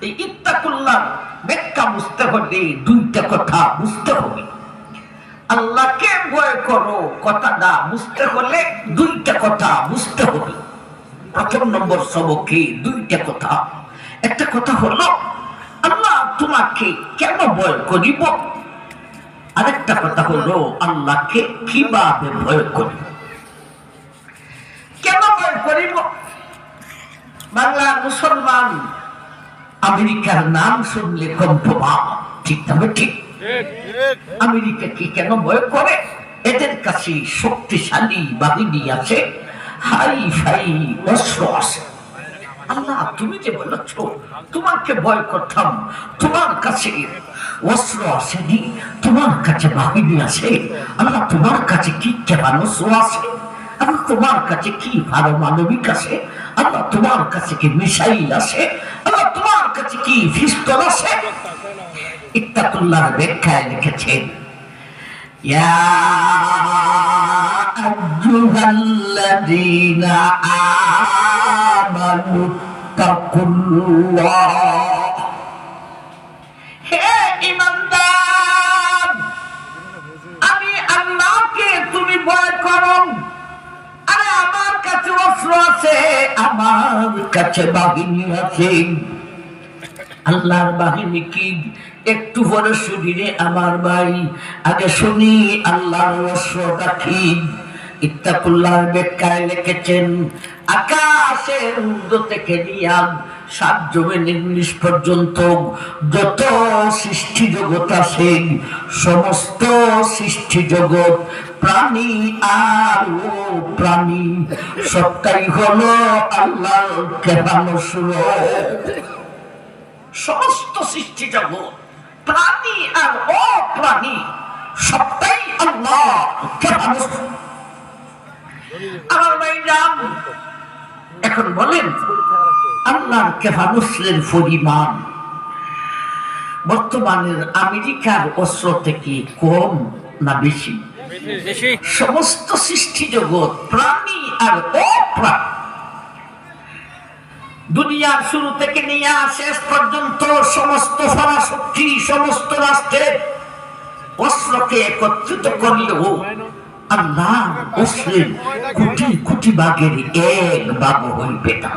এই ইত্তাকুল্লাহ ব্যাখ্যা বুঝতে হলে দুইটা কথা বুঝতে হবে। আল্লাহকে ভয় করো কথাটা বুঝতে হলে দুইটা কথা বুঝতে হবে। প্রথম নম্বর সবকে দুইটা কথা। একটা কথা হলো আল্লাহ তোমাকে কেন ভয় করিব, আরেকটা কথা হলো আল্লাহকে কিভাবে ভয় করিব। কেন ভয় করিব? বাংলার মুসলমান আমেরিকার নাম শুনলে কম্পমান, ঠিক না? ঠিক। আমেরিকা কি কেন ভয় করে? এদের কাছে শক্তিশালী বাহিনী আছে, হাই ফাই অস্ত্র আছে। আল্লাহ তুমি যে বলেছ তোমাকে ভয় করতাম, তোমার কাছে অস্ত্র আসেনি, তোমার কাছে বাহিনী আছে। আল্লাহ তোমার কাছে কি ক্ষেপণাস্ত্র আছে? আল্লাহ তোমার কাছে কি পারমাণবিক আছে? আল্লাহ তোমার কাছে কি মিসাইল আছে? আল্লাহ তোমার কাছে কি পিস্তল আছে? ইত্তাকুল্লাহর ব্যাখ্যায় লিখেছেন, ইয়া আইয়ুহাল্লাযীনা আমানু তাকুল্লাহ, হে ঈমানদার আমি আল্লাহকে তুমি ভয় করো। আরে আমার কাছে অস্ত্র আছে, আমার কাছে বাহিনী আছে। আল্লাহর বাহিনী কি একটু পরে শুনিনি আমার ভাই, আগে শুনি আল্লাহর অস্ত্রটা কি। ইত্তাকুল্লাহর ব্যাখ্যায় লিখেছেন, আকাশের ঊর্ধ্ব থেকে নিয়ে সাত জমিনের নিচ পর্যন্ত যত সৃষ্টি জগৎ আছে, সমস্ত সৃষ্টি জগৎ প্রাণী আর ও প্রাণী সবটাই হলো আল্লাহর ক্ষেপণাস্ত্র। সমস্ত সৃষ্টি জগৎ প্রাণী আর অপ্রাণী সবটাই আল্লাহ ক্ষেপণাস্ত্র। আমার ভাইরাম, এখন বলেন আল্লাহর ক্ষেপণাস্ত্রের পরিমাণ বর্তমানের আমেরিকার অস্ত্র থেকে কম না বেশি? সমস্ত সৃষ্টি জগৎ প্রাণী আর অপ্রাণী, দুনিয়ার শুরু থেকে নিয়ে শেষ পর্যন্ত সমস্ত পরাশক্তি সমস্ত রাষ্ট্রের অস্ত্রকে একত্রিত করলেও আল্লাহ অস্ত্রের কোটি কোটি ভাগের এক ভাগ হইবে না,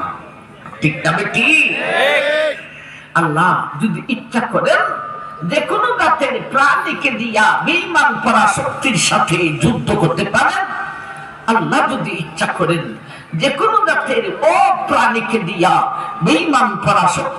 ঠিক না? ঠিক। আল্লাহ যদি ইচ্ছা করেন যে কোনো জাতের প্রাণীকে দিয়া বেঈমান পরাশক্তির সাথে যুদ্ধ করতে পারেন, আল্লাহ যদি ইচ্ছা করেন যে কোনো জাতের অপ্রাণীকে দিয়া বেঈমান পরাশক্তি